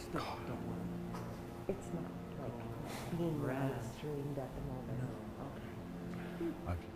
still don't want to. It's not like being live streamed at the moment. Okay. Okay.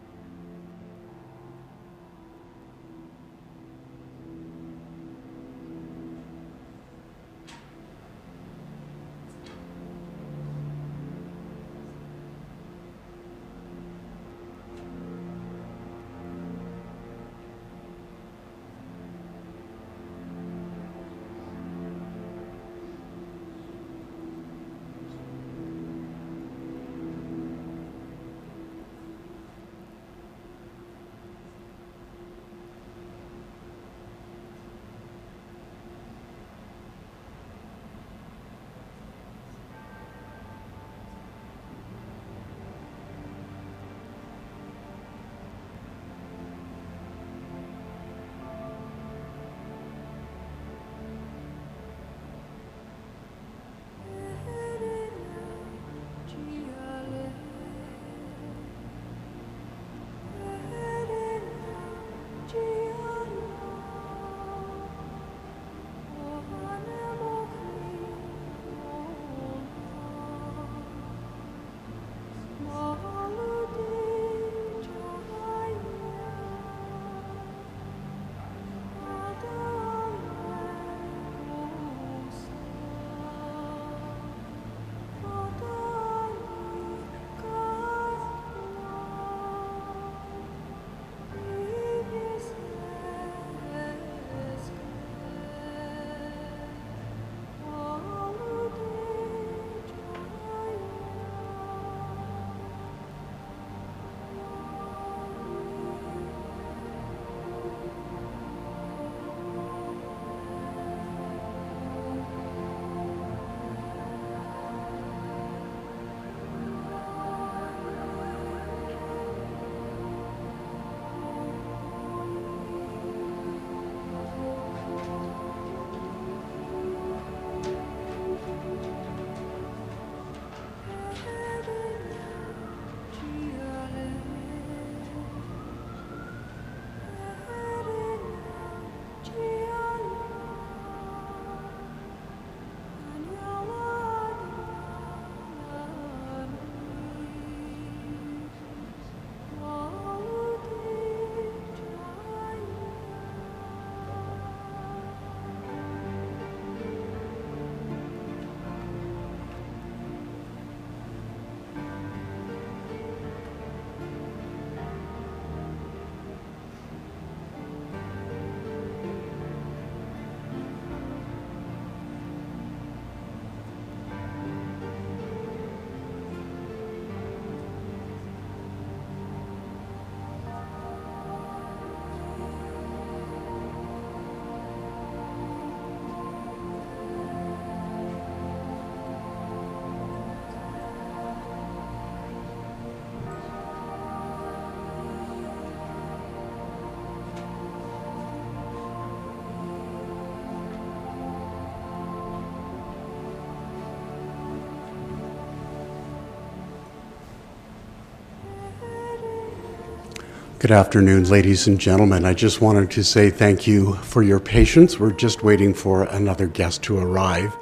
Good afternoon, ladies and gentlemen. I just wanted to say thank you for your patience. We're just waiting for another guest to arrive,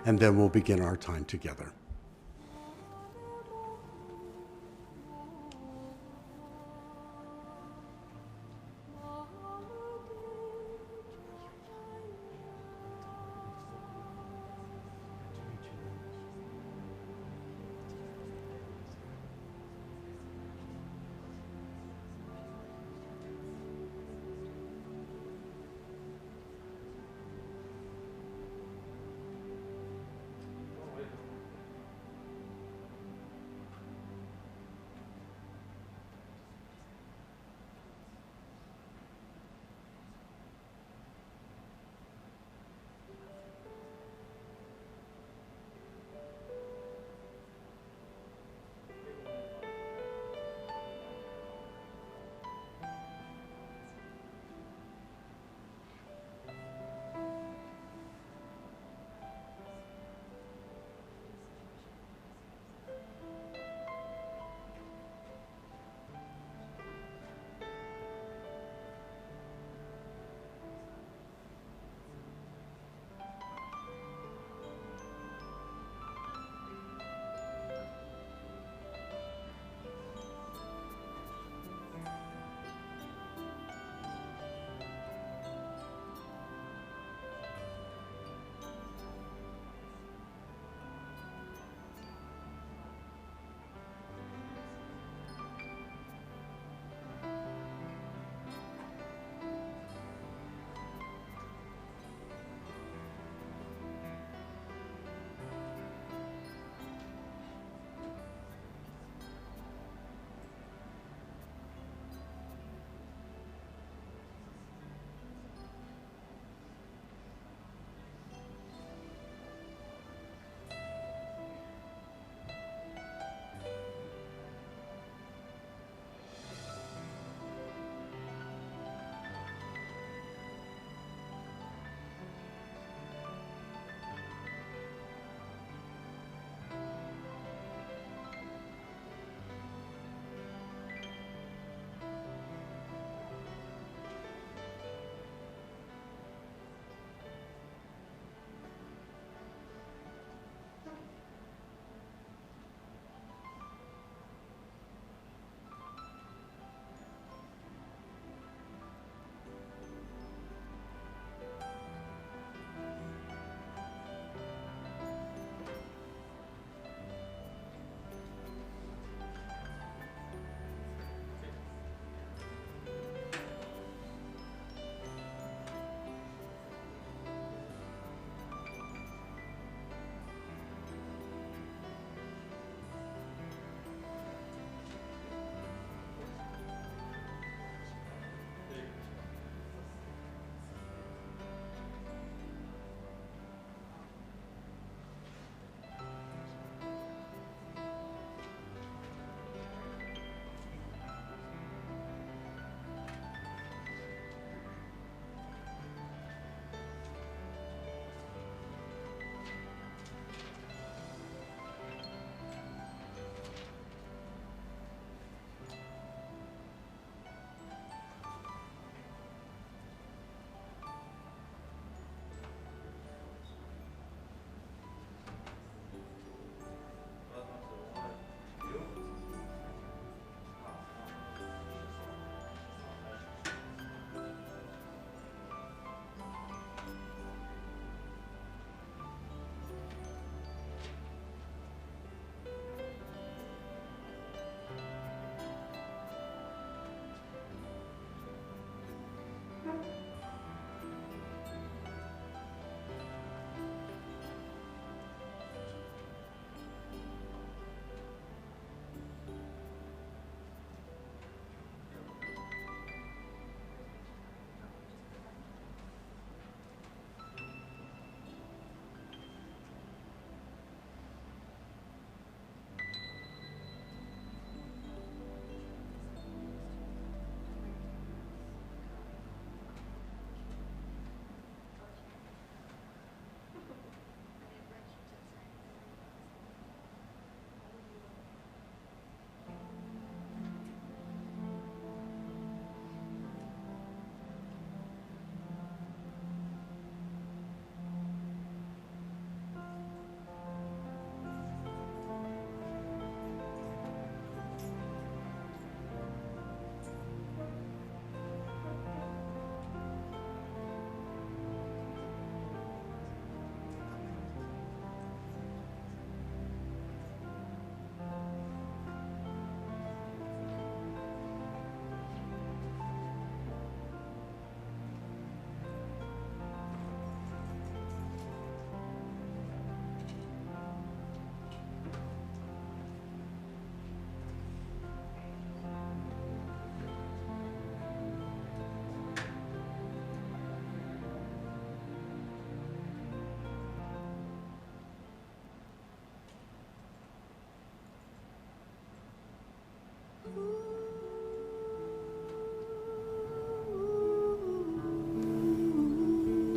and then we'll begin our time together.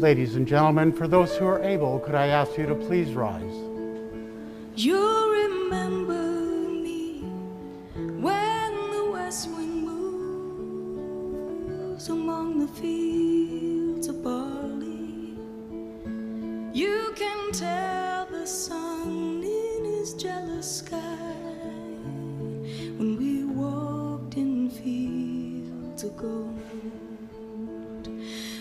Ladies and gentlemen, for those who are able, could I ask you to please rise? You'll remember me when the west wind moves among the fields of barley. You can tell the sun in his jealous sky when we walked in fields of gold.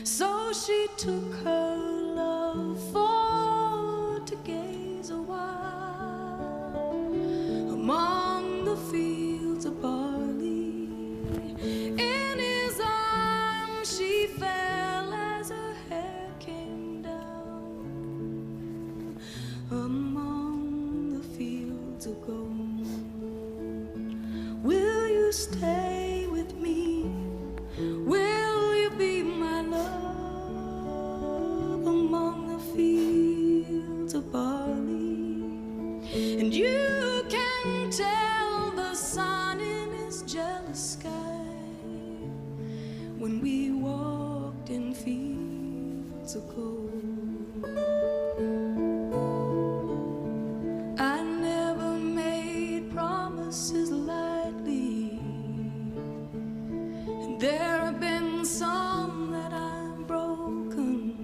So she took her love for to gaze a while among the fields of barley. In his arms she fell as her hair came down among the fields of gold. Will you stay with me? Will you be my love among the fields of barley? And you can tell the sun in his jealous sky when we walked in fields of gold. I never made promises lightly, and there have been some that I've broken,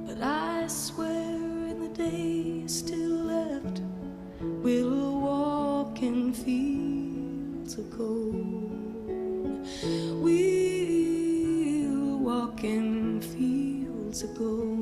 but I swear in the days still left, we'll walk in fields of gold. We'll walk in fields of gold.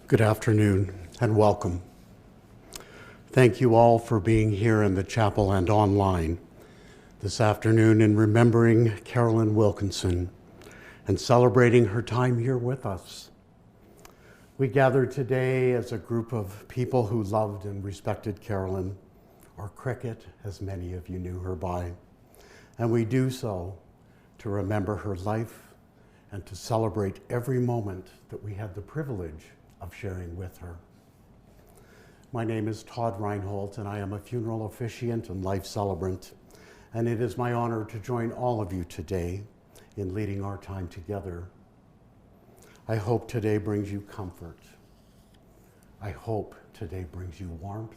Good afternoon and welcome. Thank you all for being here in the chapel and online this afternoon in remembering Carolyn Wilkinson and celebrating her time here with us. We gather today as a group of people who loved and respected Carolyn, or Kriket, as many of you knew her by. And we do so to remember her life and to celebrate every moment that we had the privilege of sharing with her. My name is Todd Reinhold, and I am a funeral officiant and life celebrant, and it is my honor to join all of you today in leading our time together. I hope today brings you comfort. I hope today brings you warmth.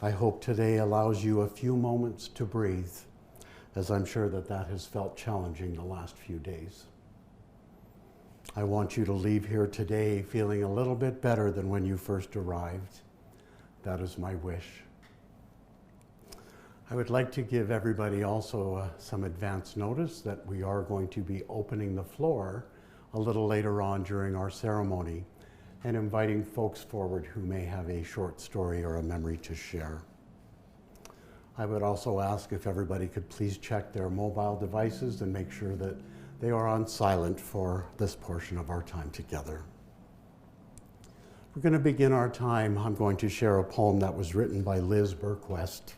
I hope today allows you a few moments to breathe, as I'm sure that has felt challenging the last few days. I want you to leave here today feeling a little bit better than when you first arrived. That is my wish. I would like to give everybody also some advance notice that we are going to be opening the floor a little later on during our ceremony and inviting folks forward who may have a short story or a memory to share. I would also ask if everybody could please check their mobile devices and make sure that they are on silent for this portion of our time together. We're going to begin our time. I'm going to share a poem that was written by Liz Berquest,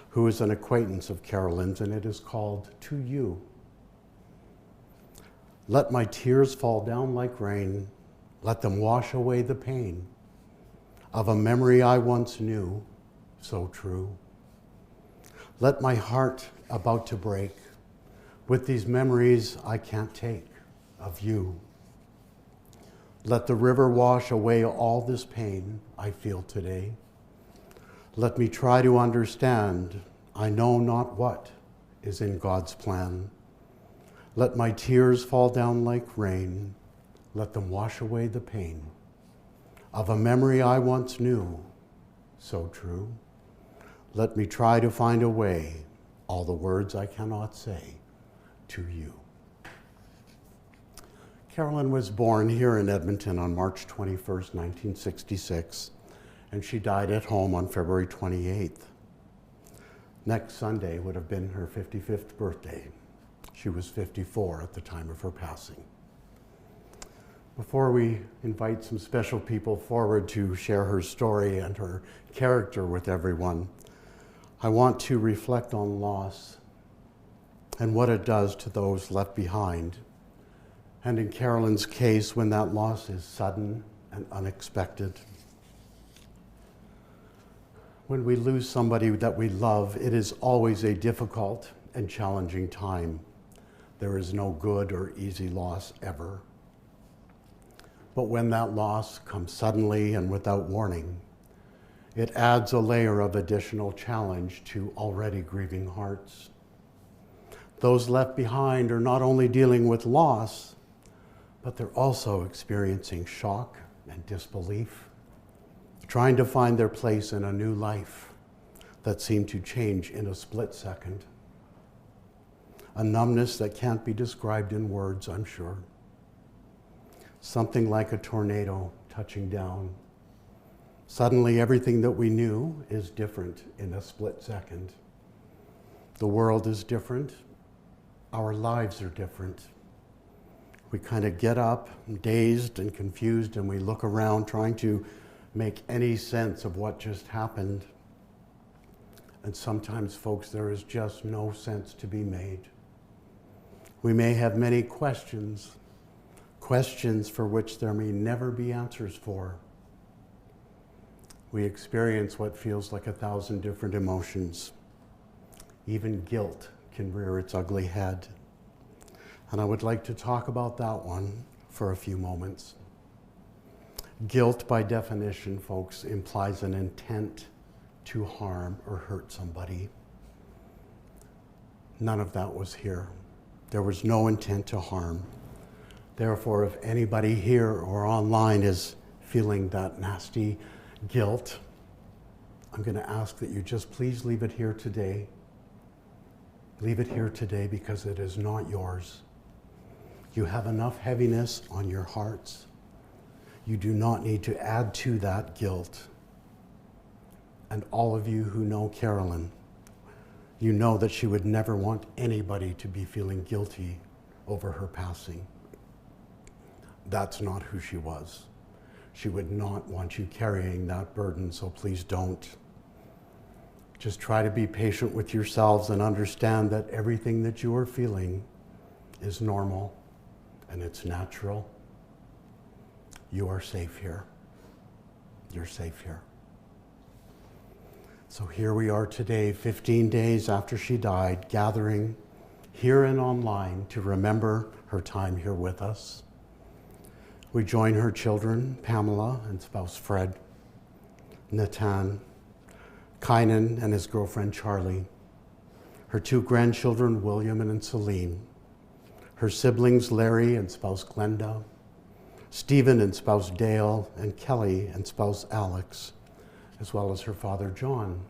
who is an acquaintance of Carolyn's, and it is called To You. Let my tears fall down like rain. Let them wash away the pain of a memory I once knew, so true. Let my heart about to break with these memories I can't take of you. Let the river wash away all this pain I feel today. Let me try to understand, I know not what is in God's plan. Let my tears fall down like rain. Let them wash away the pain of a memory I once knew, so true. Let me try to find a way, all the words I cannot say, to you. Carolyn was born here in Edmonton on March 21st, 1966, and she died at home on February 28th. Next Sunday would have been her 55th birthday. She was 54 at the time of her passing. Before we invite some special people forward to share her story and her character with everyone, I want to reflect on loss and what it does to those left behind. And in Carolyn's case, when that loss is sudden and unexpected. When we lose somebody that we love, it is always a difficult and challenging time. There is no good or easy loss ever. But when that loss comes suddenly and without warning, it adds a layer of additional challenge to already grieving hearts. Those left behind are not only dealing with loss, but they're also experiencing shock and disbelief, trying to find their place in a new life that seemed to change in a split second. A numbness that can't be described in words, I'm sure. Something like a tornado touching down. Suddenly, everything that we knew is different in a split second. The world is different. Our lives are different. We kind of get up, dazed and confused, and we look around trying to make any sense of what just happened. And sometimes, folks, there is just no sense to be made. We may have many questions for which there may never be answers for. We experience what feels like 1,000 different emotions. Even guilt can rear its ugly head. And I would like to talk about that one for a few moments. Guilt, by definition, folks, implies an intent to harm or hurt somebody. None of that was here. There was no intent to harm. Therefore, if anybody here or online is feeling that nasty guilt, I'm going to ask that you just please leave it here today. Leave it here today because it is not yours. You have enough heaviness on your hearts. You do not need to add to that guilt. And all of you who know Carolyn, you know that she would never want anybody to be feeling guilty over her passing. That's not who she was. She would not want you carrying that burden, so please don't. Just try to be patient with yourselves and understand that everything that you are feeling is normal and it's natural. You are safe here. You're safe here. So here we are today, 15 days after she died, gathering here and online to remember her time here with us. We join her children, Pamela and spouse Fred, Natan, Kynan and his girlfriend Charlie, her 2 grandchildren, William and Celine, her siblings, Larry and spouse Glenda, Stephen and spouse Dale, and Kelly and spouse Alex, as well as her father John.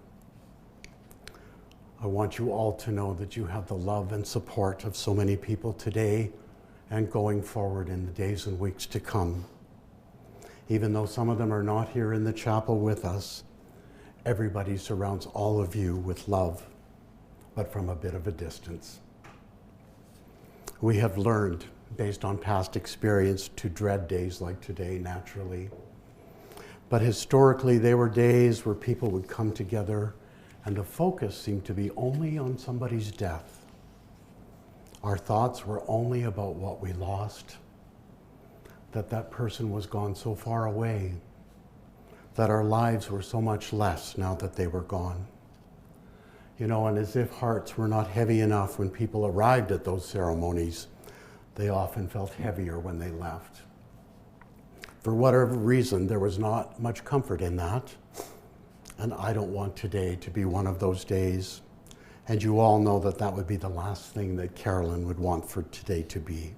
I want you all to know that you have the love and support of so many people today and going forward in the days and weeks to come. Even though some of them are not here in the chapel with us, everybody surrounds all of you with love, but from a bit of a distance. We have learned, based on past experience, to dread days like today naturally. But historically, they were days where people would come together and the focus seemed to be only on somebody's death. Our thoughts were only about what we lost, that that person was gone so far away, that our lives were so much less now that they were gone. You know, and as if hearts were not heavy enough when people arrived at those ceremonies, they often felt heavier when they left. For whatever reason, there was not much comfort in that. And I don't want today to be one of those days. And you all know that that would be the last thing that Carolyn would want for today to be.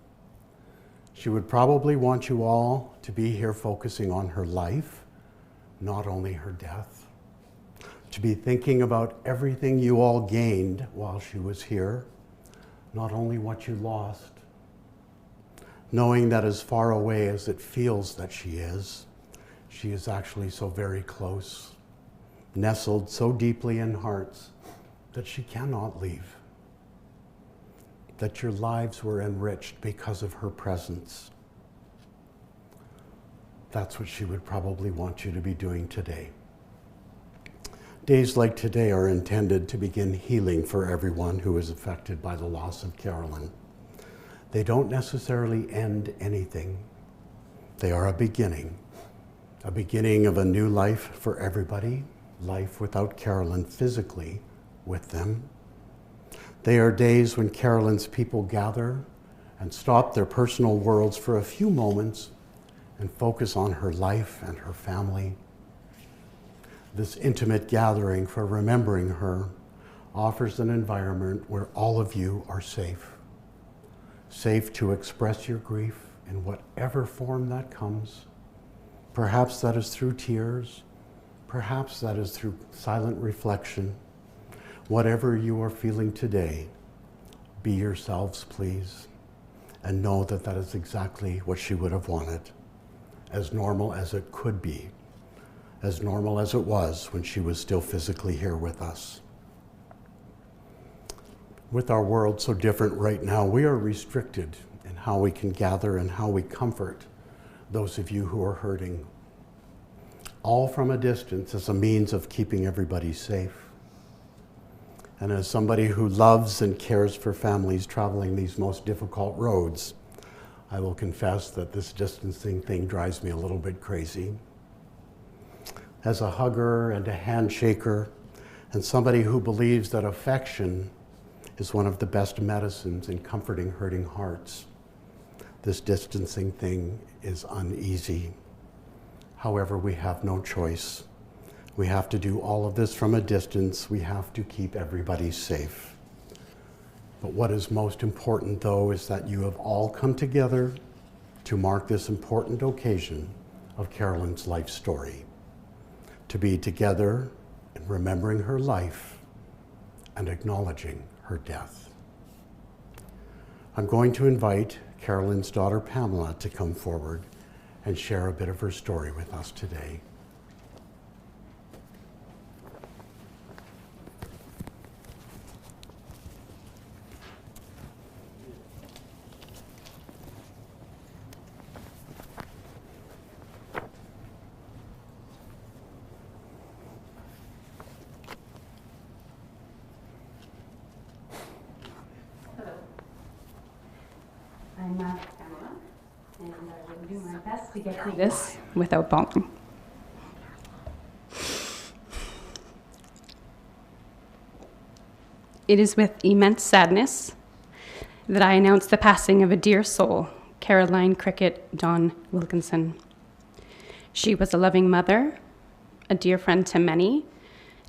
She would probably want you all to be here focusing on her life, not only her death. To be thinking about everything you all gained while she was here, not only what you lost. Knowing that as far away as it feels that she is actually so very close, nestled so deeply in hearts that she cannot leave. That your lives were enriched because of her presence. That's what she would probably want you to be doing today. Days like today are intended to begin healing for everyone who is affected by the loss of Carolyn. They don't necessarily end anything. They are a beginning of a new life for everybody, life without Carolyn physically with them. They are days when Carolyn's people gather and stop their personal worlds for a few moments and focus on her life and her family. This intimate gathering for remembering her offers an environment where all of you are safe. Safe to express your grief in whatever form that comes. Perhaps that is through tears. Perhaps that is through silent reflection. Whatever you are feeling today, be yourselves, please, and know that that is exactly what she would have wanted. As normal as it could be, as normal as it was when she was still physically here with us. With our world so different right now, we are restricted in how we can gather and how we comfort those of you who are hurting. All from a distance as a means of keeping everybody safe. And as somebody who loves and cares for families traveling these most difficult roads, I will confess that this distancing thing drives me a little bit crazy. As a hugger and a handshaker, and somebody who believes that affection is one of the best medicines in comforting hurting hearts, this distancing thing is uneasy. However, we have no choice. We have to do all of this from a distance. We have to keep everybody safe. But what is most important, though, is that you have all come together to mark this important occasion of Carolyn's life story. To be together in remembering her life and acknowledging her death. I'm going to invite Carolyn's daughter, Pamela, to come forward and share a bit of her story with us today. best to get through this without bawling. It is with immense sadness that I announce the passing of a dear soul, Caroline Kriket Dawn Wilkinson. She was a loving mother, a dear friend to many,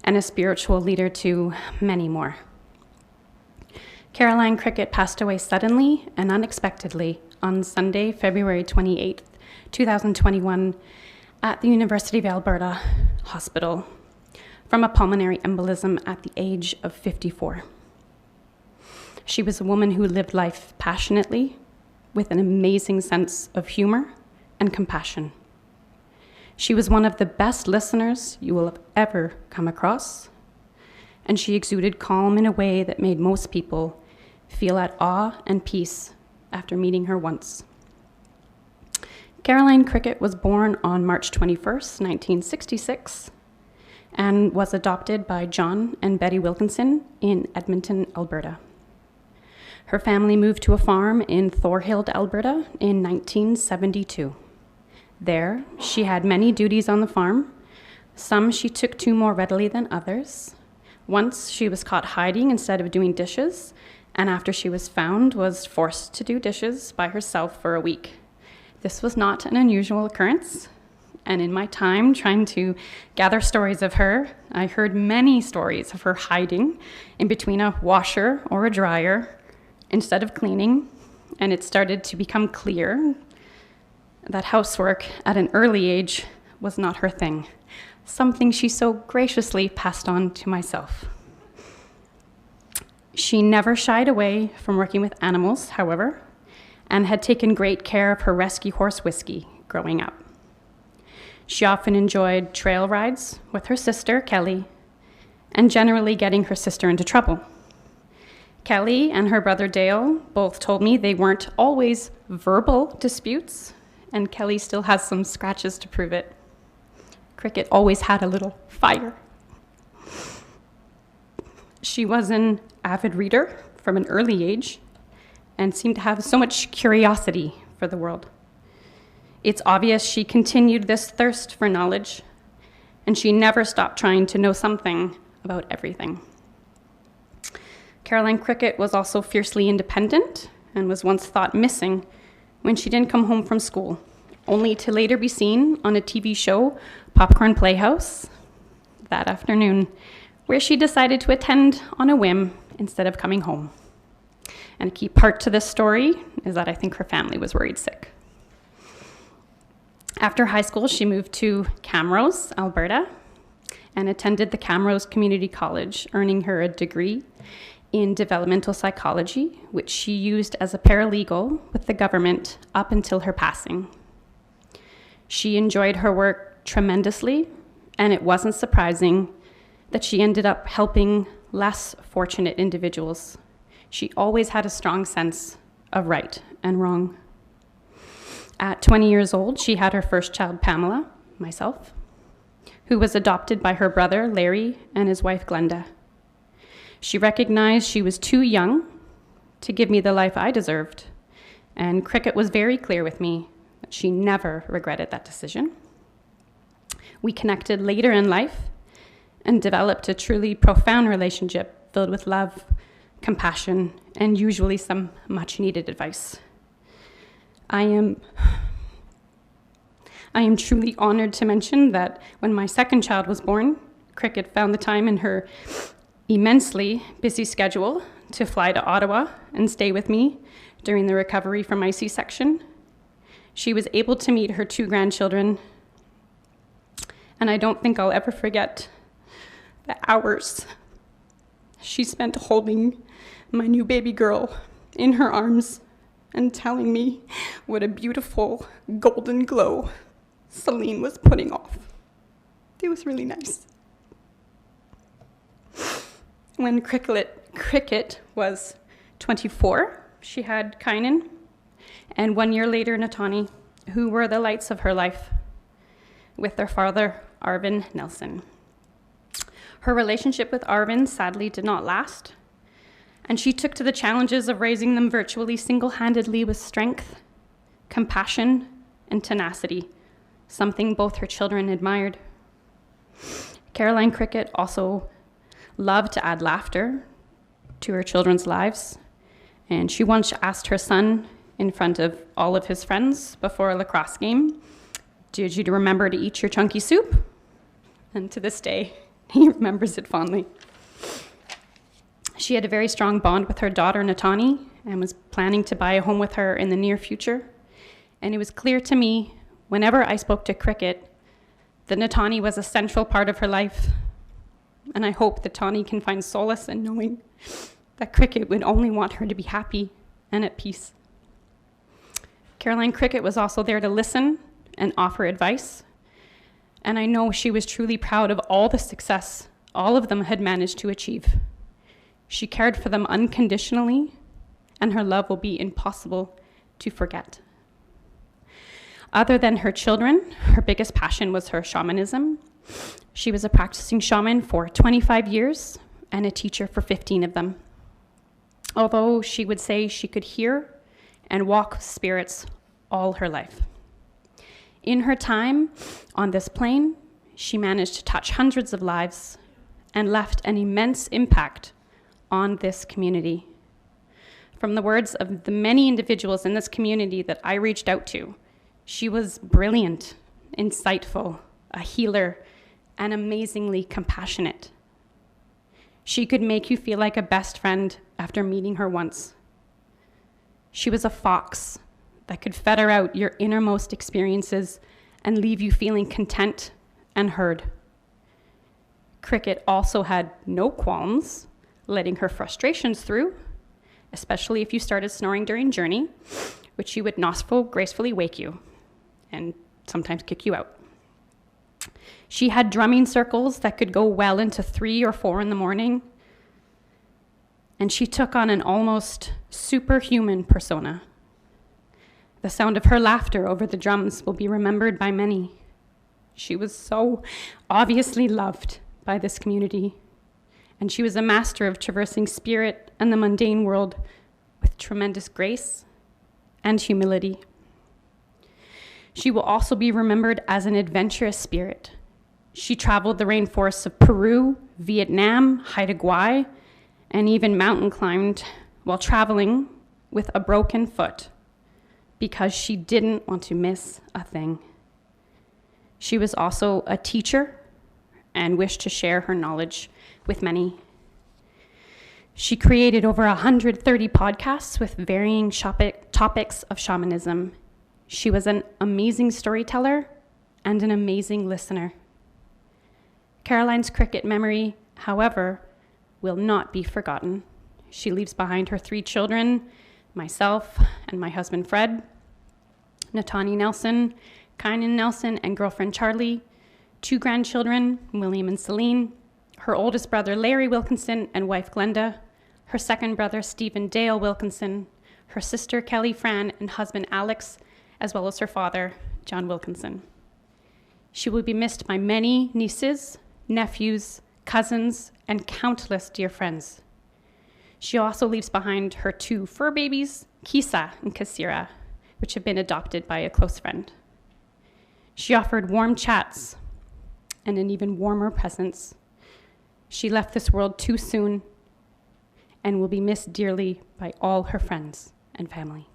and a spiritual leader to many more. Caroline Kriket passed away suddenly and unexpectedly on Sunday, February 28th, 2021, at the University of Alberta Hospital from a pulmonary embolism at the age of 54. She was a woman who lived life passionately, with an amazing sense of humor and compassion. She was one of the best listeners you will have ever come across, and she exuded calm in a way that made most people feel at awe and peace after meeting her once. Caroline Kriket was born on March 21st, 1966, and was adopted by John and Betty Wilkinson in Edmonton, Alberta. Her family moved to a farm in Thorhild, Alberta in 1972. There, she had many duties on the farm. Some she took to more readily than others. Once she was caught hiding instead of doing dishes, and after she was found, was forced to do dishes by herself for a week. This was not an unusual occurrence, and in my time trying to gather stories of her, I heard many stories of her hiding in between a washer or a dryer instead of cleaning, and it started to become clear that housework at an early age was not her thing, something she so graciously passed on to myself. She never shied away from working with animals, however, and had taken great care of her rescue horse, Whiskey, growing up. She often enjoyed trail rides with her sister, Kelly, and generally getting her sister into trouble. Kelly and her brother Dale both told me they weren't always verbal disputes, and Kelly still has some scratches to prove it. Kriket always had a little fire. She was an avid reader from an early age and seemed to have so much curiosity for the world. It's obvious she continued this thirst for knowledge, and she never stopped trying to know something about everything. Caroline Kriket was also fiercely independent and was once thought missing when she didn't come home from school, only to later be seen on a TV show, Popcorn Playhouse, that afternoon, where she decided to attend on a whim instead of coming home. And a key part to this story is that I think her family was worried sick. After high school, she moved to Camrose, Alberta, and attended the Camrose Community College, earning her a degree in developmental psychology, which she used as a paralegal with the government up until her passing. She enjoyed her work tremendously, and it wasn't surprising that she ended up helping less fortunate individuals. She always had a strong sense of right and wrong. At 20 years old, she had her first child, Pamela, myself, who was adopted by her brother, Larry, and his wife, Glenda. She recognized she was too young to give me the life I deserved, and Kriket was very clear with me that she never regretted that decision. We connected later in life and developed a truly profound relationship filled with love, compassion, and usually some much-needed advice. I am truly honored to mention that when my second child was born, Kriket found the time in her immensely busy schedule to fly to Ottawa and stay with me during the recovery from my C-section. She was able to meet her 2 grandchildren, and I don't think I'll ever forget the hours she spent holding my new baby girl in her arms and telling me what a beautiful golden glow Celine was putting off. It was really nice. When Kriket was 24, she had Kynan, and 1 year later, Natani, who were the lights of her life, with their father, Arvin Nelson. Her relationship with Arvin sadly did not last, and she took to the challenges of raising them virtually single-handedly with strength, compassion, and tenacity, something both her children admired. Caroline Kriket also loved to add laughter to her children's lives, and she once asked her son in front of all of his friends before a lacrosse game, "Did you remember to eat your chunky soup?" And to this day, he remembers it fondly. She had a very strong bond with her daughter, Natani, and was planning to buy a home with her in the near future. And it was clear to me, whenever I spoke to Kriket, that Natani was a central part of her life. And I hope that Tani can find solace in knowing that Kriket would only want her to be happy and at peace. Caroline Kriket was also there to listen and offer advice. And I know she was truly proud of all the success all of them had managed to achieve. She cared for them unconditionally, and her love will be impossible to forget. Other than her children, her biggest passion was her shamanism. She was a practicing shaman for 25 years and a teacher for 15 of them. Although she would say she could hear and walk with spirits all her life. In her time on this plane, she managed to touch hundreds of lives and left an immense impact on this community. From the words of the many individuals in this community that I reached out to, she was brilliant, insightful, a healer, and amazingly compassionate. She could make you feel like a best friend after meeting her once. She was a fox that could feather out your innermost experiences and leave you feeling content and heard. Kriket also had no qualms letting her frustrations through, especially if you started snoring during journey, which she would nostril gracefully wake you and sometimes kick you out. She had drumming circles that could go well into 3 or 4 in the morning, and she took on an almost superhuman persona. The sound of her laughter over the drums will be remembered by many. She was so obviously loved by this community, and she was a master of traversing spirit and the mundane world with tremendous grace and humility. She will also be remembered as an adventurous spirit. She traveled the rainforests of Peru, Vietnam, Haida, and even mountain climbed while traveling with a broken foot because she didn't want to miss a thing. She was also a teacher and wished to share her knowledge with many. She created over 130 podcasts with varying topics of shamanism. She was an amazing storyteller and an amazing listener. Caroline's Kriket memory, however, will not be forgotten. She leaves behind her 3 children, myself and my husband Fred, Natani Nelson, Kynan Nelson, and girlfriend Charlie, 2 grandchildren, William and Celine, her oldest brother Larry Wilkinson and wife Glenda, her second brother Stephen Dale Wilkinson, her sister Kelly Fran and husband Alex, as well as her father, John Wilkinson. She will be missed by many nieces, nephews, cousins, and countless dear friends. She also leaves behind her 2 fur babies, Kisa and Kasira, which have been adopted by a close friend. She offered warm chats and an even warmer presence. She left this world too soon and will be missed dearly by all her friends and family.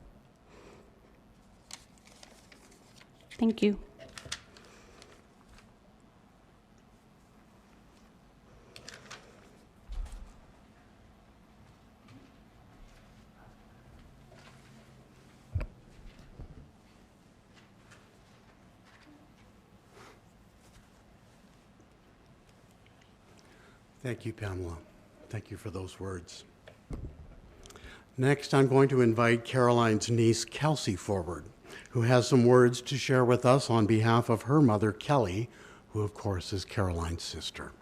Thank you. Thank you, Pamela. Thank you for those words. Next, I'm going to invite Caroline's niece, Kelsey, forward, who has some words to share with us on behalf of her mother, Kelly, who, of course, is Caroline's sister.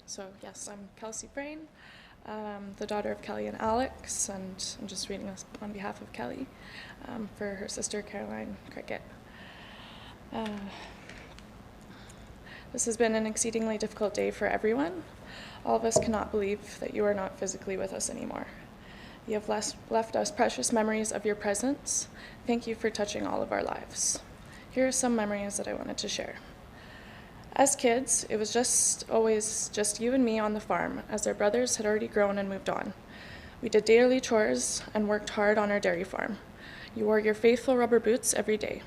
So yes, I'm Kelsey Brain. the daughter of Kelly and Alex, and I'm just reading this on behalf of Kelly, for her sister Caroline Kriket. This has been an exceedingly difficult day for everyone. All of us cannot believe that you are not physically with us anymore. You have left us precious memories of your presence. Thank you for touching all of our lives. Here are some memories that I wanted to share. As kids, it was always just you and me on the farm, as our brothers had already grown and moved on. We did daily chores and worked hard on our dairy farm. You wore your faithful rubber boots every day.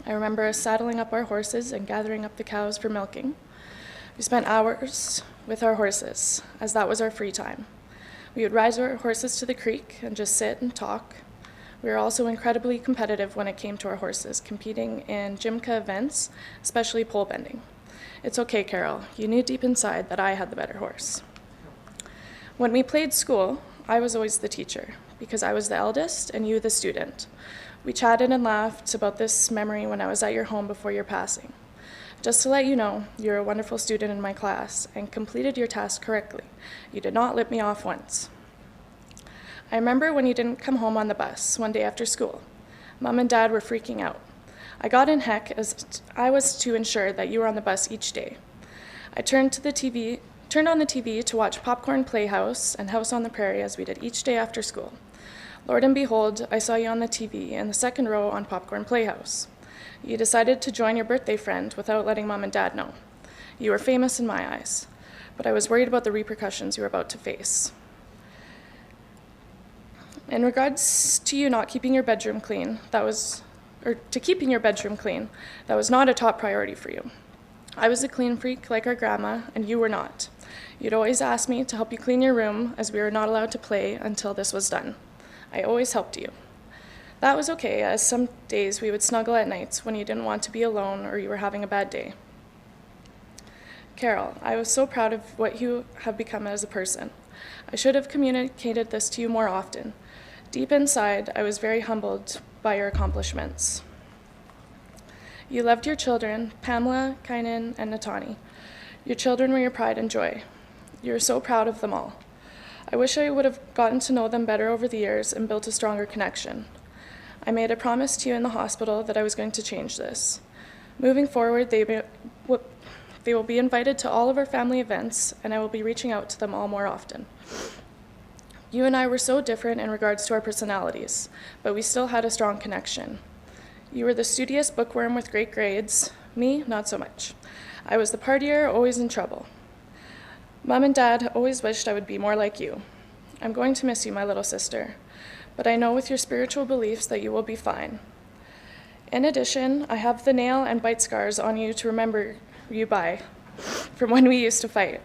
I remember us saddling up our horses and gathering up the cows for milking. We spent hours with our horses, as that was our free time. We would ride our horses to the creek and just sit and talk. We were also incredibly competitive when it came to our horses, competing in Jimca events, especially pole bending. It's okay, Carol. You knew deep inside that I had the better horse. When we played school, I was always the teacher, because I was the eldest and you the student. We chatted and laughed about this memory when I was at your home before your passing. Just to let you know, you're a wonderful student in my class and completed your task correctly. You did not let me off once. I remember when you didn't come home on the bus one day after school. Mom and Dad were freaking out. I got in heck as I was to ensure that you were on the bus each day. I turned on the TV to watch Popcorn Playhouse and House on the Prairie as we did each day after school. Lord and behold, I saw you on the TV in the second row on Popcorn Playhouse. You decided to join your birthday friend without letting Mom and Dad know. You were famous in my eyes, but I was worried about the repercussions you were about to face. In regards to you not keeping your bedroom clean, that was not a top priority for you. I was a clean freak like our grandma, and you were not. You'd always ask me to help you clean your room, as we were not allowed to play until this was done. I always helped you. That was okay, as some days we would snuggle at nights when you didn't want to be alone or you were having a bad day. Carol, I was so proud of what you have become as a person. I should have communicated this to you more often. Deep inside, I was very humbled by your accomplishments. You loved your children, Pamela, Kynan, and Natani. Your children were your pride and joy. You were so proud of them all. I wish I would have gotten to know them better over the years and built a stronger connection. I made a promise to you in the hospital that I was going to change this. Moving forward, they will be invited to all of our family events, and I will be reaching out to them all more often. You and I were so different in regards to our personalities, but we still had a strong connection. You were the studious bookworm with great grades. Me, not so much. I was the partier, always in trouble. Mom and Dad always wished I would be more like you. I'm going to miss you, my little sister, but I know with your spiritual beliefs that you will be fine. In addition, I have the nail and bite scars on you to remember you by from when we used to fight.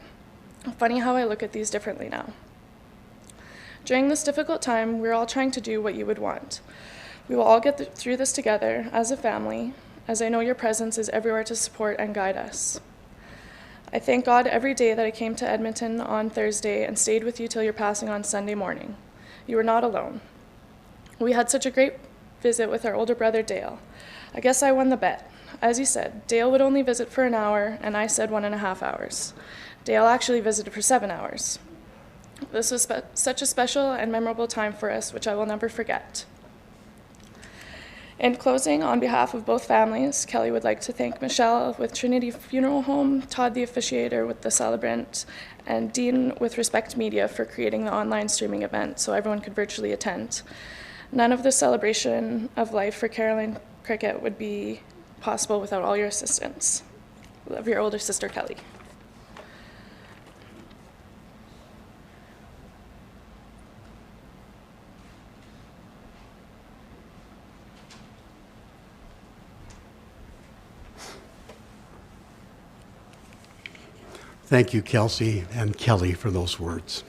Funny how I look at these differently now. During this difficult time, we're all trying to do what you would want. We will all get through this together as a family, as I know your presence is everywhere to support and guide us. I thank God every day that I came to Edmonton on Thursday and stayed with you till your passing on Sunday morning. You were not alone. We had such a great visit with our older brother, Dale. I guess I won the bet. As you said, Dale would only visit for an hour, and I said 1.5 hours. Dale actually visited for 7 hours. This was such a special and memorable time for us, which I will never forget. In closing, on behalf of both families, Kelly would like to thank Michelle with Trinity Funeral Home, Todd the officiator with the celebrant, and Dean with Respect Media for creating the online streaming event so everyone could virtually attend. None of the celebration of life for Caroline Kriket would be possible without all your assistance. Love, your older sister, Kelly. Thank you, Kelsey and Kelly, for those words.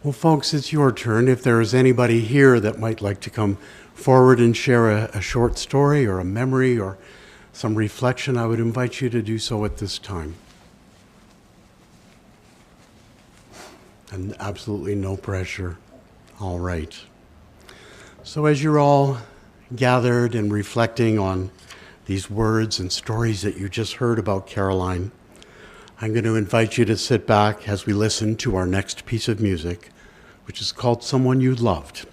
Well, folks, it's your turn. If there is anybody here that might like to come forward and share a short story or a memory or some reflection, I would invite you to do so at this time. And absolutely no pressure. All right. So as you're all gathered and reflecting on these words and stories that you just heard about Caroline, I'm going to invite you to sit back as we listen to our next piece of music, which is called Someone You Loved.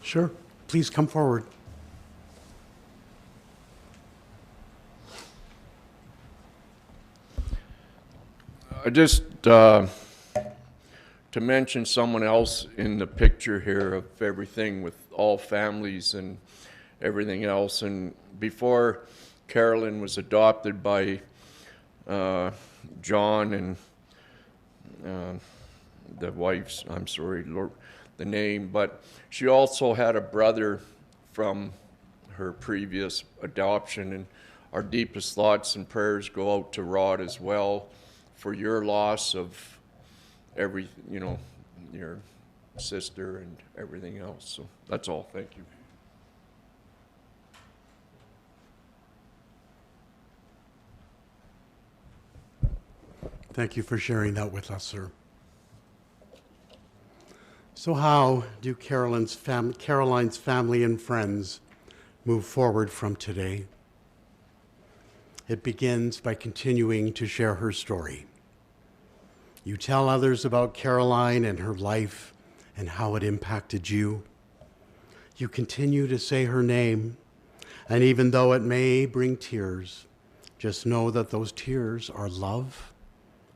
Sure. Please come forward. To mention someone else in the picture here of everything with all families and everything else. And before Carolyn was adopted by John and the wife's, I'm sorry, the name, but she also had a brother from her previous adoption, and our deepest thoughts and prayers go out to Rod as well for your loss of your sister and everything else. So that's all. Thank you. Thank you for sharing that with us, sir. So how do Caroline's family and friends move forward from today? It begins by continuing to share her story. You tell others about Caroline and her life and how it impacted you. You continue to say her name, and even though it may bring tears, just know that those tears are love,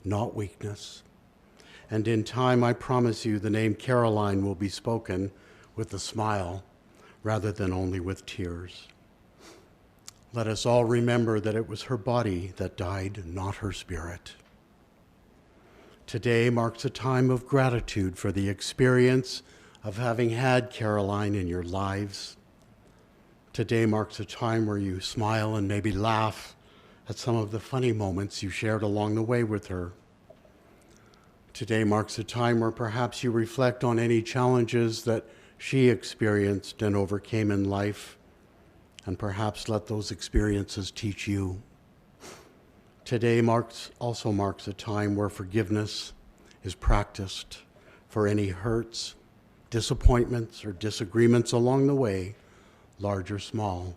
not weakness. And in time, I promise you, the name Caroline will be spoken with a smile rather than only with tears. Let us all remember that it was her body that died, not her spirit. Today marks a time of gratitude for the experience of having had Caroline in your lives. Today marks a time where you smile and maybe laugh at some of the funny moments you shared along the way with her. Today marks a time where perhaps you reflect on any challenges that she experienced and overcame in life, and perhaps let those experiences teach you. Today also marks a time where forgiveness is practiced for any hurts, disappointments, or disagreements along the way, large or small,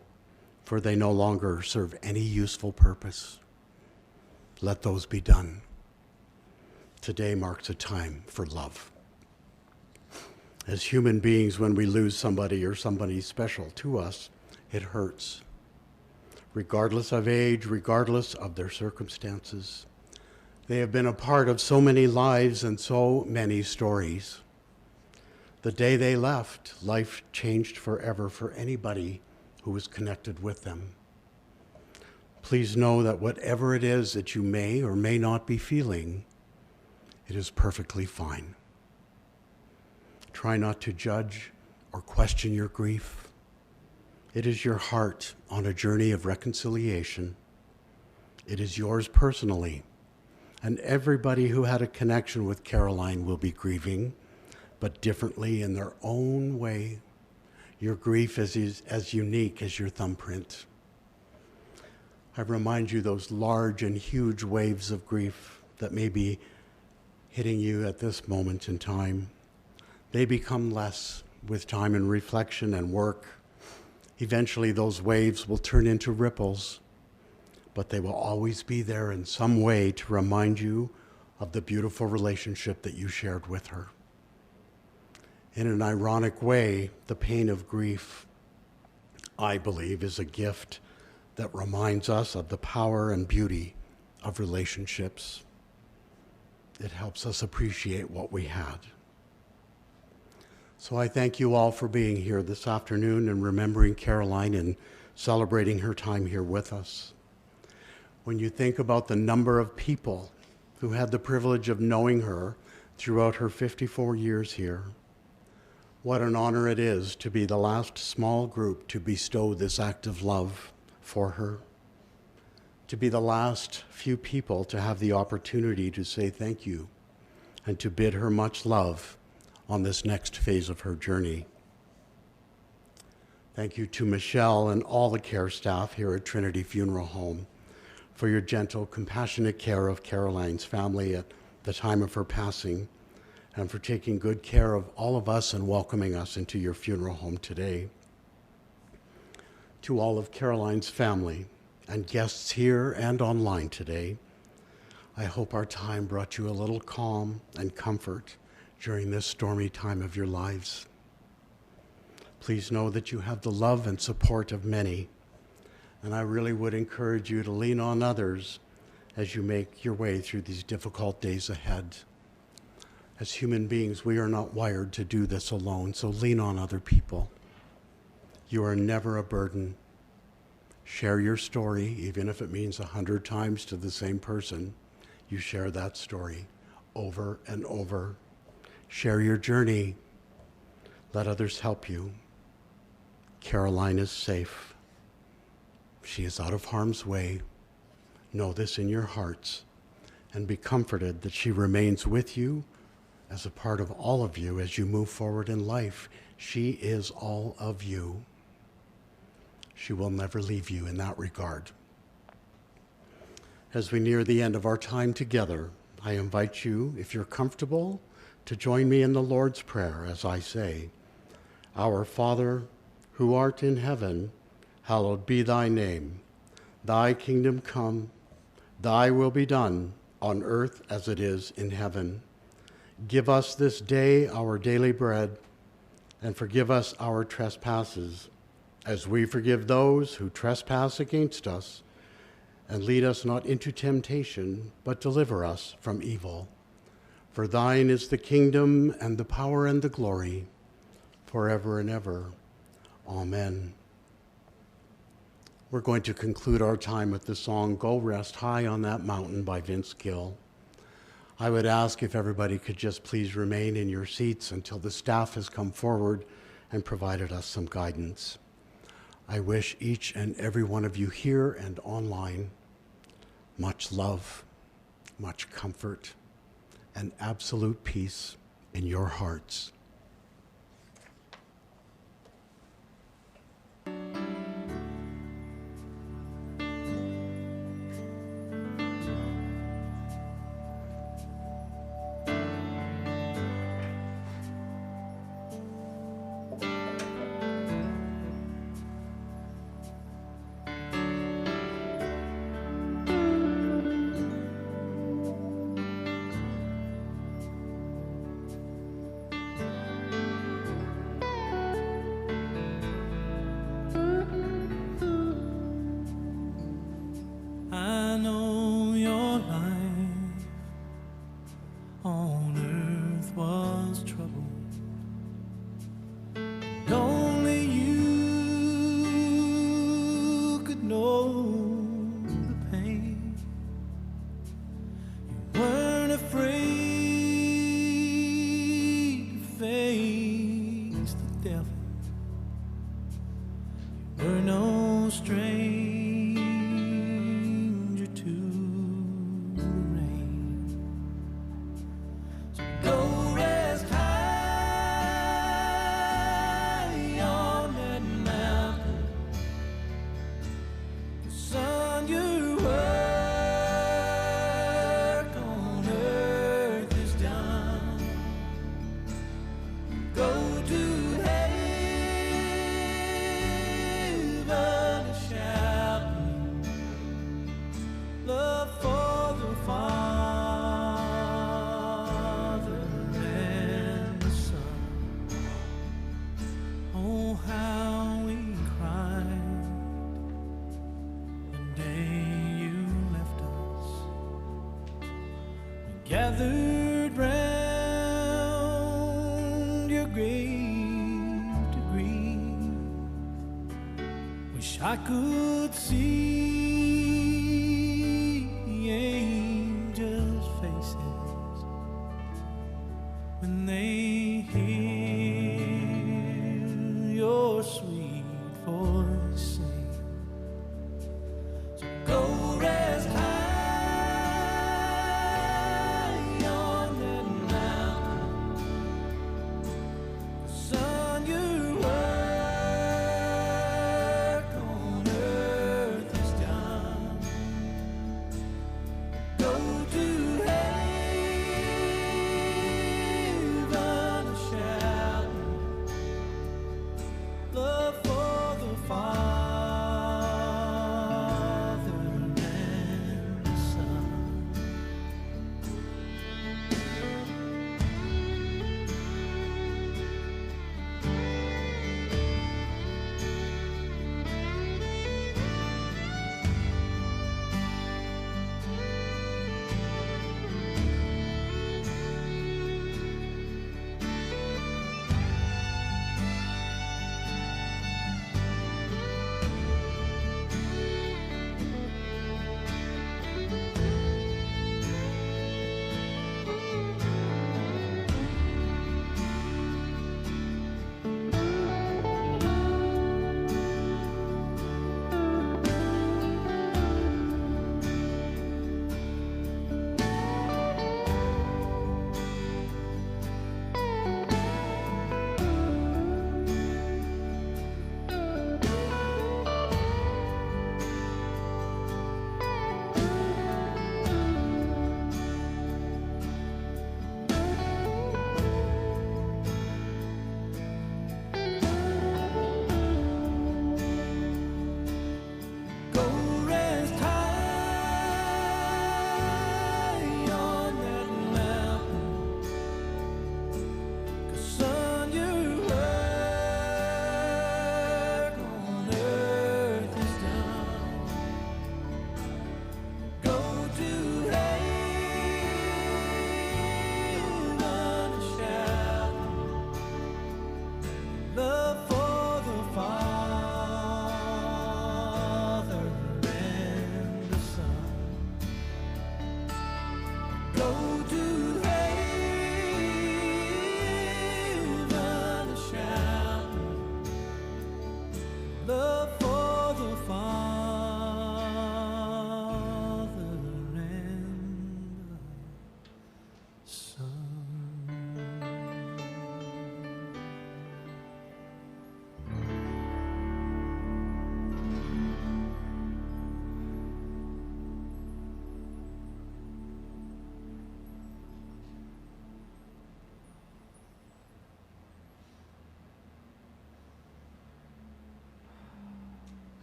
for they no longer serve any useful purpose. Let those be done. Today marks a time for love. As human beings, when we lose somebody or somebody special to us, it hurts. Regardless of age, regardless of their circumstances. They have been a part of so many lives and so many stories. The day they left, life changed forever for anybody who was connected with them. Please know that whatever it is that you may or may not be feeling, it is perfectly fine. Try not to judge or question your grief. It is your heart on a journey of reconciliation. It is yours personally, and everybody who had a connection with Caroline will be grieving, but differently in their own way. Your grief is as unique as your thumbprint. I remind you those large and huge waves of grief that may be hitting you at this moment in time. They become less with time and reflection and work. Eventually those waves will turn into ripples, but they will always be there in some way to remind you of the beautiful relationship that you shared with her. In an ironic way, the pain of grief, I believe, is a gift that reminds us of the power and beauty of relationships. It helps us appreciate what we had. So I thank you all for being here this afternoon and remembering Caroline and celebrating her time here with us. When you think about the number of people who had the privilege of knowing her throughout her 54 years here, what an honor it is to be the last small group to bestow this act of love for her, to be the last few people to have the opportunity to say thank you and to bid her much love on this next phase of her journey. Thank you to Michelle and all the care staff here at Trinity Funeral Home for your gentle, compassionate care of Caroline's family at the time of her passing, and for taking good care of all of us and welcoming us into your funeral home today. To all of Caroline's family and guests here and online today, I hope our time brought you a little calm and comfort during this stormy time of your lives. Please know that you have the love and support of many, and I really would encourage you to lean on others as you make your way through these difficult days ahead. As human beings, we are not wired to do this alone, so lean on other people. You are never a burden. Share your story, even if it means 100 times to the same person. You share that story over and over. Share your journey. Let others help you. Caroline is safe. She is out of harm's way. Know this in your hearts, and be comforted that she remains with you as a part of all of you as you move forward in life. She is all of you. She will never leave you in that regard. As we near the end of our time together, I invite you, if you're comfortable, to join me in the Lord's Prayer as I say, Our Father, who art in heaven, hallowed be thy name. Thy kingdom come, thy will be done on earth as it is in heaven. Give us this day our daily bread, and forgive us our trespasses, as we forgive those who trespass against us. And lead us not into temptation, but deliver us from evil. For thine is the kingdom and the power and the glory, forever and ever. Amen. We're going to conclude our time with the song, Go Rest High on That Mountain by Vince Gill. I would ask if everybody could just please remain in your seats until the staff has come forward and provided us some guidance. I wish each and every one of you here and online much love, much comfort, and absolute peace in your hearts. I know your life on earth was troubled, and only you could know the pain. You weren't afraid to face the devil. You were no stranger gathered round your grave to grieve. Wish I could see the angels' faces when they hear your sweet voice sing. So go rest high go to heaven.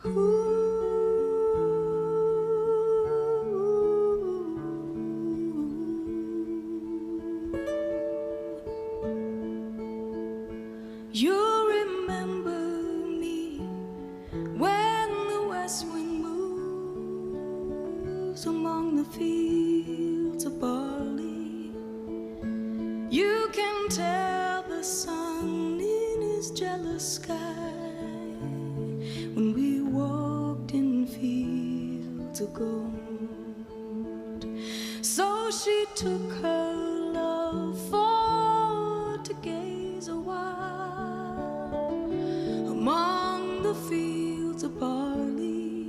You'll remember me when the west wind moves among the fields of barley. You can tell the sun in his jealous sky when we walked in fields of gold. So she took her love for to gaze a while among the fields of barley.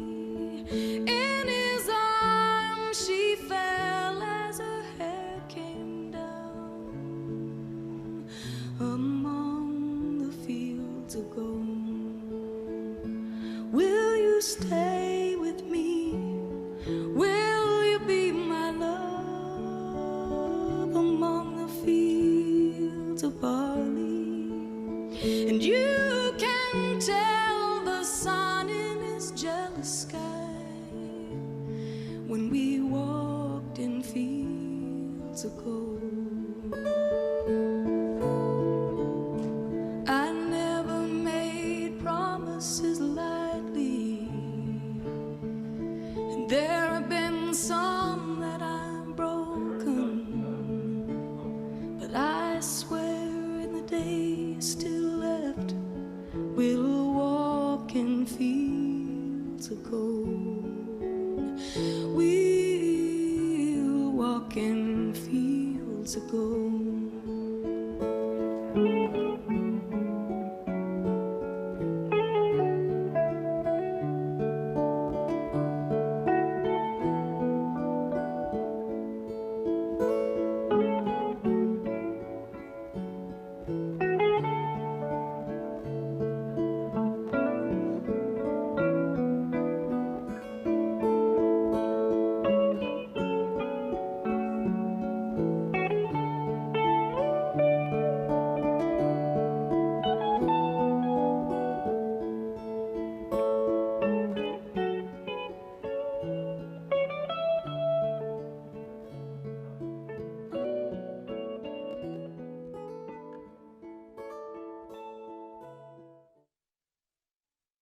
In his arms she fell as her hair came down among the fields of gold. Will you stay with me? Will you be my love among the fields of barley? And you can tell the sun in his jealous sky when we walked in fields of gold. I never made promises lightly, and there have been some that I've broken, but I swear in the days still left, we'll walk in fields of gold. We'll walk in fields of gold.